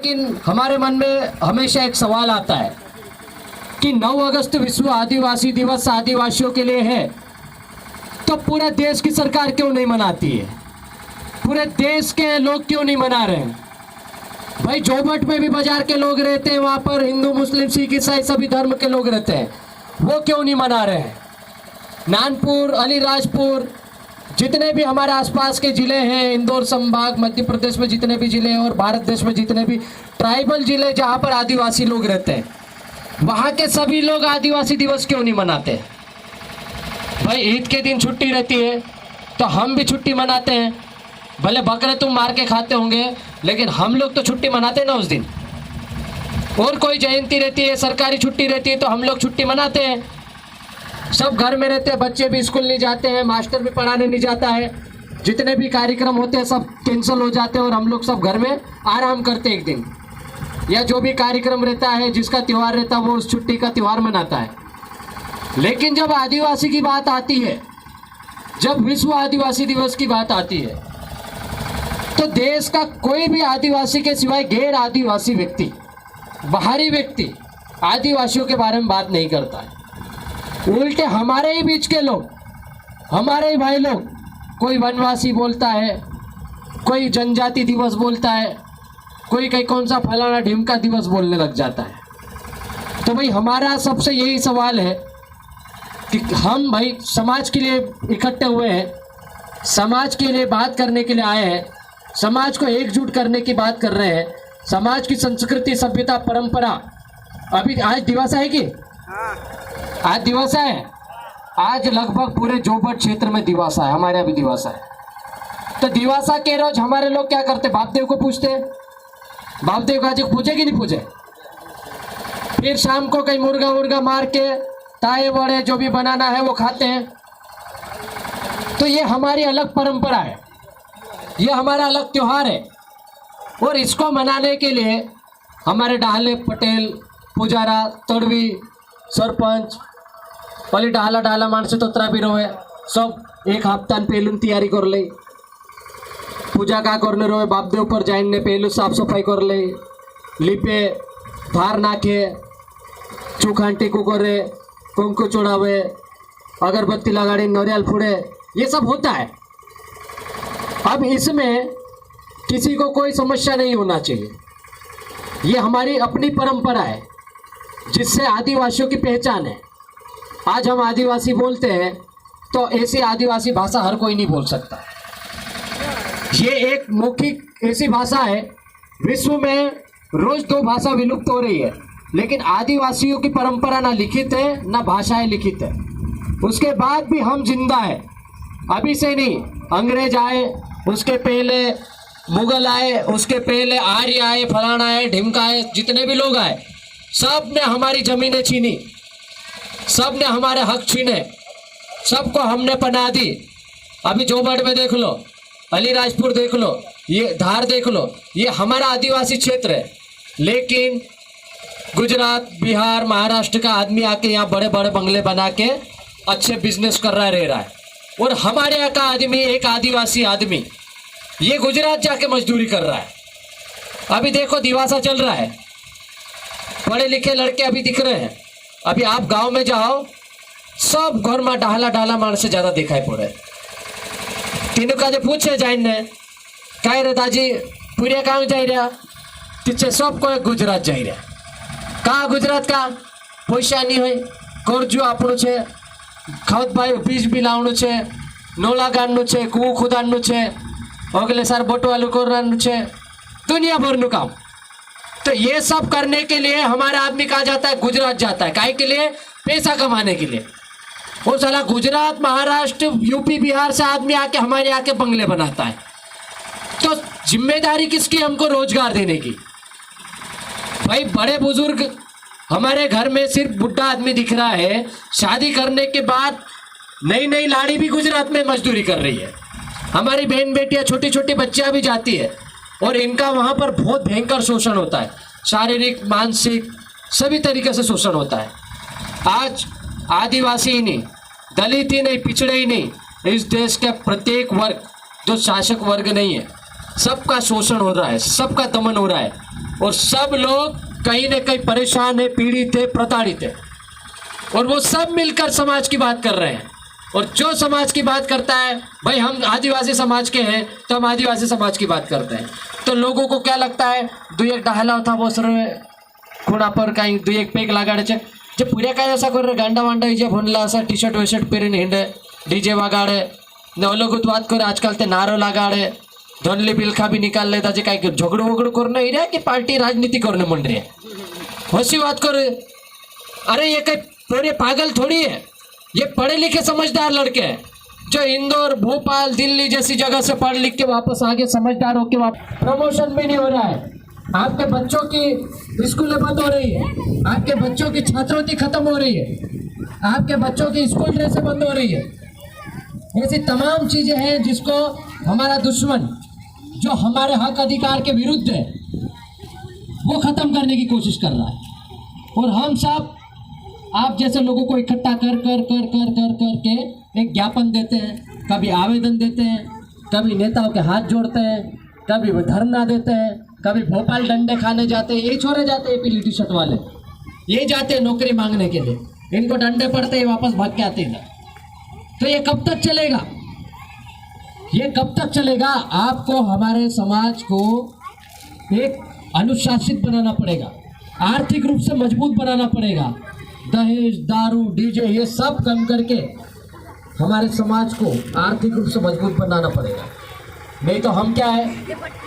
लेकिन हमारे मन में हमेशा एक सवाल आता है कि 9 अगस्त विश्व आदिवासी दिवस आदिवासियों के लिए है, तो पूरे देश की सरकार क्यों नहीं मनाती है? पूरे देश के लोग क्यों नहीं मना रहे हैं? भाई जोबट में भी बाजार के लोग रहते हैं, वहाँ पर हिंदू मुस्लिम सिख ईसाई सभी धर्म के लोग रहते हैं, वो क्यों नहीं मना रहे हैं? नानपुर, अलीराजपुर, जितने भी हमारे आसपास के ज़िले हैं, इंदौर संभाग, मध्य प्रदेश में जितने भी ज़िले हैं और भारत देश में जितने भी ट्राइबल ज़िले जहाँ पर आदिवासी लोग रहते हैं, वहाँ के सभी लोग आदिवासी दिवस क्यों नहीं मनाते? भाई ईद के दिन छुट्टी रहती है तो हम भी छुट्टी मनाते हैं, भले बकरे तुम मार के खाते होंगे लेकिन हम लोग तो छुट्टी मनाते हैं ना उस दिन। और कोई जयंती रहती है, सरकारी छुट्टी रहती है तो हम लोग छुट्टी मनाते हैं। सब घर में रहते हैं, बच्चे भी स्कूल नहीं जाते हैं, मास्टर भी पढ़ाने नहीं जाता है, जितने भी कार्यक्रम होते हैं सब कैंसिल हो जाते हैं और हम लोग सब घर में आराम करते हैं एक दिन, या जो भी कार्यक्रम रहता है जिसका त्यौहार रहता है वो उस छुट्टी का त्यौहार मनाता है। लेकिन जब आदिवासी की बात आती है, जब विश्व आदिवासी दिवस की बात आती है, तो देश का कोई भी आदिवासी के सिवाय गैर आदिवासी व्यक्ति, बाहरी व्यक्ति आदिवासियों के बारे में बात नहीं करता है। उल्टे हमारे ही बीच के लोग, हमारे ही भाई लोग, कोई वनवासी बोलता है, कोई जनजाति दिवस बोलता है, कोई कहीं कौन सा फलाना ढिमका दिवस बोलने लग जाता है। तो भाई हमारा सबसे यही सवाल है कि हम भाई समाज के लिए इकट्ठे हुए हैं, समाज के लिए बात करने के लिए आए हैं, समाज को एकजुट करने की बात कर रहे हैं, समाज की संस्कृति सभ्यता परंपरा। अभी आज दिवसा है कि आज दिवसा है, आज लगभग पूरे जोबट क्षेत्र में दिवसा है, हमारे यहाँ भी दिवसा है। तो दिवसा के रोज हमारे लोग क्या करते, बापदेव को पूछते हैं, बापदेव का आज पूछे कि नहीं पूछे, फिर शाम को कहीं मुर्गा मुर्गा मार के ताए बड़े जो भी बनाना है वो खाते हैं। तो ये हमारी अलग परंपरा है, ये हमारा अलग त्यौहार है और इसको मनाने के लिए हमारे डाले पटेल, पुजारा, तड़वी, सरपंच पहले डाला डाला मानसे तोतरा भी रोए सब एक हफ्ता पहलू तैयारी कर ले, पूजा का करने रोए, बापदेव पर जाने पहलू साफ सफाई कर ले, लिपे धार नाखे, चूखांटी को करे, कुंकु चढ़ावे, अगरबत्ती लगाड़ी, नरियल फुड़े, ये सब होता है। अब इसमें किसी को कोई समस्या नहीं होना चाहिए, ये हमारी अपनी परंपरा है जिससे आदिवासियों की पहचान है। आज हम आदिवासी बोलते हैं तो ऐसी आदिवासी भाषा हर कोई नहीं बोल सकता, ये एक मौखिक ऐसी भाषा है, विश्व में रोज 2 भाषा विलुप्त हो रही है, लेकिन आदिवासियों की परंपरा ना लिखित है ना भाषाएं लिखित है। उसके बाद भी हम जिंदा है, अभी से नहीं, अंग्रेज आए, उसके पहले मुगल आए, उसके पहले आर्य आए, फलाना आए, ढिमका आए, जितने भी लोग आए सब ने हमारी ज़मीनें छीनी, सब ने हमारे हक छीने, सबको हमने पनाह दी। अभी जोबट में देख लो, अलीराजपुर देख लो, ये धार देख लो, ये हमारा आदिवासी क्षेत्र है, लेकिन गुजरात, बिहार, महाराष्ट्र का आदमी आके यहाँ बड़े बड़े बंगले बना के अच्छे बिजनेस कर रहा रह रहा है, और हमारे यहाँ का आदमी, एक आदिवासी आदमी, ये गुजरात जाके मजदूरी कर रहा है। अभी देखो दिवासा चल रहा है, पढ़े लिखे लड़के अभी दिख रहे हैं। अभी आप गांव में जाओ, सब घर में डाला डाला मार से ज़्यादा दिखाई पड़े। तीनों का जो पूछे जाइन ने कह रे दाजी पूरे कहाँ जा रहा, पीछे सबको गुजरात जा रहा। कहाँ गुजरात का पैसा नहीं हो, कर्जू આપણું છે, ખત ભાઈ બીજ બી લાવવાનું છે, નોલા ગાળનું છે, કૂવું ખોદાણનું છે, અગલે સાર બટવાલું કરવાનું છે, दुनिया भरનું काम। तो ये सब करने के लिए हमारा आदमी कहाँ जाता है, गुजरात जाता है, काहे के लिए, पैसा कमाने के लिए। वो साला गुजरात, महाराष्ट्र, यूपी, बिहार से आदमी आके हमारे आके बंगले बनाता है। तो जिम्मेदारी किसकी, हमको रोजगार देने की। भाई बड़े बुजुर्ग हमारे घर में सिर्फ बुढ़ा आदमी दिख रहा है, शादी करने के बाद नई नई लाड़ी भी गुजरात में मजदूरी कर रही है, हमारी बहन बेटियां, छोटी छोटी बच्चियां भी जाती है, और इनका वहाँ पर बहुत भयंकर शोषण होता है, शारीरिक मानसिक सभी तरीके से शोषण होता है। आज आदिवासी ही नहीं, दलित ही नहीं, पिछड़े ही नहीं, इस देश के प्रत्येक वर्ग जो शासक वर्ग नहीं है, सबका शोषण हो रहा है, सबका दमन हो रहा है। और सब लोग कहीं न कहीं परेशान है, पीड़ित है, प्रताड़ित है, और वो सब मिलकर समाज की बात कर रहे हैं। और जो समाज की बात करता है, भाई हम आदिवासी समाज के हैं तो हम आदिवासी समाज की बात करते हैं, तो लोगों को क्या लगता है, दो एक डाहला था वो सर खुणा पर कहीं दो एक पेक लगाड़े जब पुऱ्या काय असा कर गांडा वांडा जे भनला असा टी शर्ट वेशर्ट पेरीन हिंडे, डीजे वगाड़े ने अलगूत बात करे, आजकल ते नारो लगाड़े, धनली बिलखा भी निकाल लेता जे काय झगड़ो वगड़ो करने ही रहा कि पार्टी राजनीति करने मन रही है, हंसी बात करे। अरे ये कई पूरे पागल थोड़ी है, ये पढ़े लिखे समझदार लड़के हैं जो इंदौर, भोपाल, दिल्ली जैसी जगह से पढ़ लिख के वापस आगे समझदार होके वापस, प्रमोशन भी नहीं हो रहा है, आपके बच्चों की स्कूलें बंद हो रही है, आपके बच्चों की छात्रवृत्ति खत्म हो रही है, आपके बच्चों की स्कूल ड्रेसें बंद हो रही है। ऐसी तमाम चीजें हैं जिसको हमारा दुश्मन जो हमारे हक अधिकार के विरुद्ध है वो खत्म करने की कोशिश कर रहा है। और हम सब आप जैसे लोगों को इकट्ठा कर कर कर कर कर कर के एक ज्ञापन देते हैं, कभी आवेदन देते हैं, कभी नेताओं के हाथ जोड़ते हैं, कभी वो धरना देते हैं, कभी भोपाल डंडे खाने जाते हैं। ये छोड़े जाते हैं पीली टी शर्ट वाले, ये जाते हैं नौकरी मांगने के लिए, इनको डंडे पड़ते हैं, वापस भाग के आते हैं। तो ये कब तक चलेगा, ये कब तक चलेगा? आपको हमारे समाज को एक अनुशासित बनाना पड़ेगा, आर्थिक रूप से मजबूत बनाना पड़ेगा। दहेज, दारू, डीजे ये सब कम करके हमारे समाज को आर्थिक रूप से मजबूत बनाना पड़ेगा। नहीं तो हम क्या है,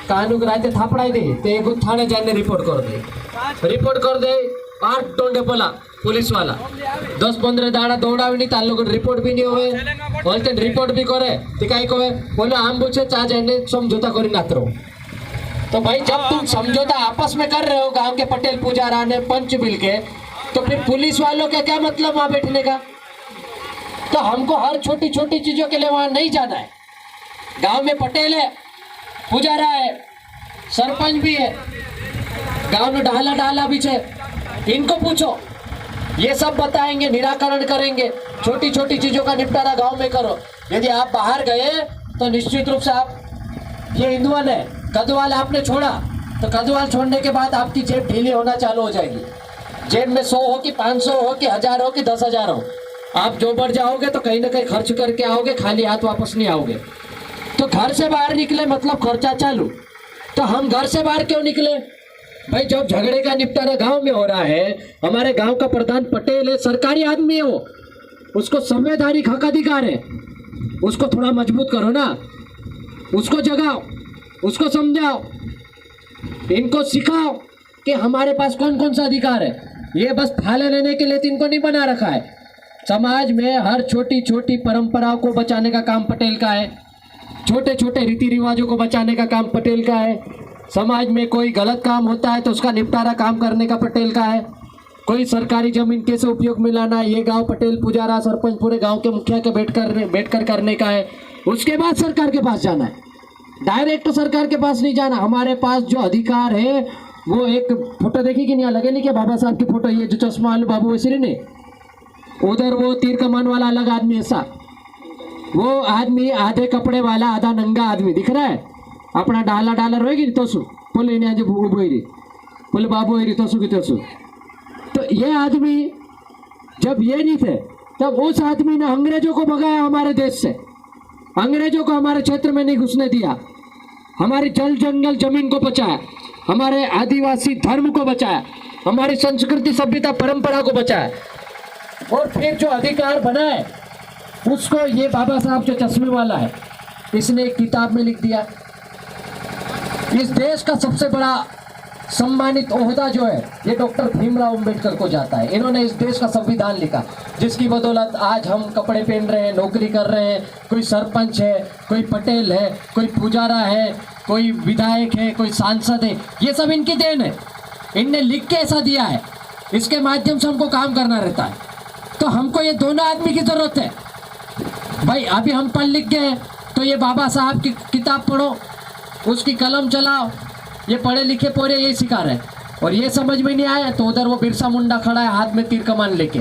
कानून रायते थापड़ाई दे ते एक थाने जाने रिपोर्ट कर दे 8 डोंडे बोला पुलिस वाला 10-15 दाड़ा दौड़ा भी नहीं, तार लोग रिपोर्ट भी नहीं हुए, बोलते रिपोर्ट भी करे तिकाई को बोलो आम पूछे चा जाने समझौता करी नातरो। तो भाई जब तुम समझौता आपस में कर रहे हो गांव के पटेल पुजारा ने पंच मिल के, तो फिर पुलिस वालों का क्या मतलब वहां बैठने का? तो हमको हर छोटी छोटी चीजों के लिए वहां नहीं जाना है। गांव में पटेल है, पुजारा है, सरपंच भी है, गांव में डाला भी है, इनको पूछो, ये सब बताएंगे, निराकरण करेंगे। छोटी छोटी चीजों का निपटारा गांव में करो। यदि आप बाहर गए तो निश्चित रूप से आप, ये हिंदुआन है, कदवाल आपने छोड़ा तो कदवाल छोड़ने के बाद आपकी जेब ढीली होना चालू हो जाएगी। जेब में 100 हो कि 500 हो कि 1000 हो कि 10,000 हो, आप जो बढ़ जाओगे तो कहीं ना कहीं खर्च करके आओगे, खाली हाथ वापस नहीं आओगे। तो घर से बाहर निकले मतलब खर्चा चालू। तो हम घर से बाहर क्यों निकले भाई? जब झगड़े का निपटारा गांव में हो रहा है, हमारे गांव का प्रधान पटेल है, सरकारी आदमी है वो, उसको संवैधानिक हक अधिकार है, उसको थोड़ा मजबूत करो ना, उसको जगाओ, उसको समझाओ, इनको सिखाओ कि हमारे पास कौन कौन सा अधिकार है। ये बस फाले लेने के लिए तो इनको नहीं बना रखा है। समाज में हर छोटी छोटी परंपराओं को बचाने का काम पटेल का है, छोटे छोटे रीति रिवाजों को बचाने का काम पटेल का है। समाज में कोई गलत काम होता है तो उसका निपटारा काम करने का पटेल का है। कोई सरकारी जमीन कैसे उपयोग में लाना, ये गांव पटेल पुजारा सरपंच पूरे गांव के मुखिया के बैठकर करने का है। उसके बाद सरकार के पास जाना है, डायरेक्ट तो सरकार के पास नहीं जाना। हमारे पास जो अधिकार है वो, एक फोटो देखी कि नहीं, लगे नहीं क्या बाबा साहब की फोटो, ये जो चश्मा वाले बाबू वैसे ने, उधर वो तीर कमान वाला अलग आदमी ऐसा, वो आदमी आधे कपड़े वाला आधा नंगा आदमी दिख रहा है, अपना डाला रोएगी तो सु बोले इन्हें आज भूड़ बोई बोले बाबू है तो सु की तो सु। तो ये आदमी जब ये नहीं थे तब उस आदमी ने अंग्रेजों को भगाया हमारे देश से, अंग्रेजों को हमारे क्षेत्र में नहीं घुसने दिया, हमारी जल जंगल जमीन को बचाया, हमारे आदिवासी धर्म को बचाया, हमारी संस्कृति सभ्यता परंपरा को बचाया। और फिर जो अधिकार बनाए उसको ये बाबा साहब जो चश्मे वाला है, इसने एक किताब में लिख दिया। इस देश का सबसे बड़ा सम्मानित ओहदा जो है ये डॉक्टर भीमराव अंबेडकर को जाता है। इन्होंने इस देश का संविधान लिखा, जिसकी बदौलत आज हम कपड़े पहन रहे हैं, नौकरी कर रहे हैं, कोई सरपंच है, कोई पटेल है, कोई पुजारा है, कोई विधायक है, कोई सांसद है, ये सब इनकी देन है। इनने लिख के ऐसा दिया है, इसके माध्यम से हमको काम करना रहता है। तो हमको ये दोनों आदमी की ज़रूरत है भाई। अभी हम पढ़ लिख गए तो ये बाबा साहब की किताब पढ़ो, उसकी कलम चलाओ, ये पढ़े लिखे पूरे यही सिखा रहे हैं। और ये समझ में नहीं आया तो उधर वो बिरसा मुंडा खड़ा है हाथ में तीर कमान लेके।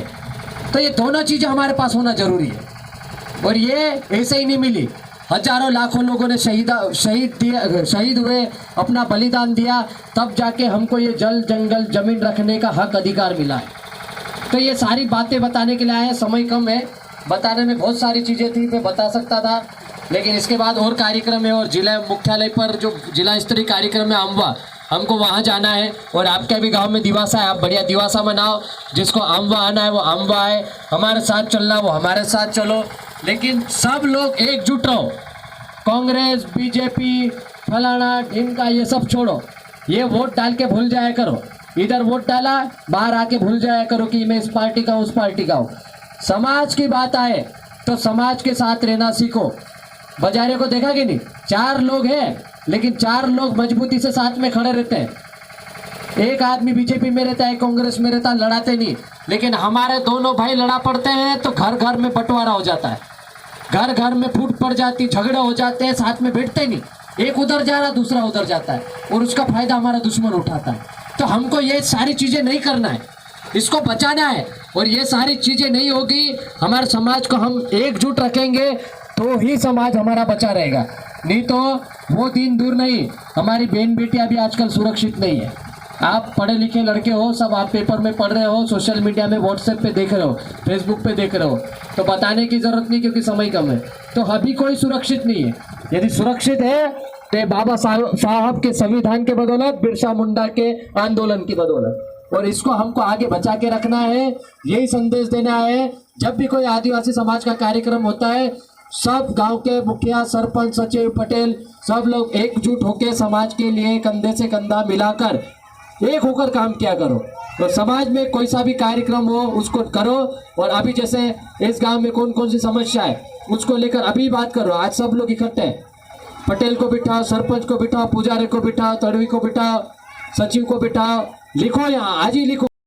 तो ये दोनों चीज़ें हमारे पास होना जरूरी है। और ये ऐसे ही नहीं मिली, हजारों लाखों लोगों ने शहीद हुए, अपना बलिदान दिया, तब जाके हमको ये जल जंगल जमीन रखने का हक अधिकार मिला है। तो ये सारी बातें बताने के लिए आए हैं। समय कम है, बताने में बहुत सारी चीज़ें थी, मैं बता सकता था, लेकिन इसके बाद और कार्यक्रम है और जिला मुख्यालय पर जो जिला स्तरीय कार्यक्रम है अम्बा, हमको वहाँ जाना है। और आपके भी गांव में दिवासा है, आप बढ़िया दिवासा मनाओ। जिसको अम्बा आना है वो अम्बा आए, हमारे साथ चलना वो हमारे साथ चलो, लेकिन सब लोग एकजुट रहो। कांग्रेस, बीजेपी, फलाना ढिमका ये सब छोड़ो, ये वोट डाल के भूल जाया करो। इधर वोट डाला, बाहर आके भूल जाया करो कि मैं इस पार्टी का हूँ उस पार्टी का हूँ। समाज की बात आए तो समाज के साथ रहना सीखो। बाजारे को देखा कि नहीं, 4 लोग हैं लेकिन 4 लोग मजबूती से साथ में खड़े रहते हैं। एक आदमी बीजेपी में रहता है, कांग्रेस में रहता है, लड़ाते नहीं। लेकिन हमारे दोनों भाई लड़ा पड़ते हैं तो घर घर में बंटवारा हो जाता है, घर घर में फूट पड़ जाती, झगड़े हो जाते हैं, साथ में बैठते नहीं। एक उधर जा रहा, दूसरा उधर जाता है और उसका फायदा हमारा दुश्मन उठाता है। तो हमको ये सारी चीज़ें नहीं करना है, इसको बचाना है। और ये सारी चीज़ें नहीं होगी, हमारे समाज को हम एकजुट रखेंगे तो ही समाज हमारा बचा रहेगा, नहीं तो वो दिन दूर नहीं। हमारी बहन बेटियां भी आजकल सुरक्षित नहीं है। आप पढ़े लिखे लड़के हो, सब आप पेपर में पढ़ रहे हो, सोशल मीडिया में व्हाट्सएप पे देख रहे हो, फेसबुक पे देख रहे हो, तो बताने की ज़रूरत नहीं क्योंकि समय कम है। तो अभी कोई सुरक्षित नहीं है। यदि सुरक्षित है तो बाबा साहब के संविधान के बदौलत, बिरसा मुंडा के आंदोलन की बदौलत, और इसको हमको आगे बचा के रखना है। यही संदेश देना है। जब भी कोई आदिवासी समाज का कार्यक्रम होता है, सब गांव के मुखिया, सरपंच, सचिव, पटेल सब लोग एकजुट होकर समाज के लिए कंधे से कंधा मिलाकर एक होकर काम किया करो। तो समाज में कोई सा भी कार्यक्रम हो उसको करो। और अभी जैसे इस गांव में कौन कौन सी समस्या है उसको लेकर अभी बात करो। आज सब लोग इकट्ठे हैं, पटेल को बिठाओ, सरपंच को बिठाओ, पुजारी को बिठाओ, तड़वी को बिठाओ, सचिव को बिठाओ, लिखो यहाँ, आज ही लिखो।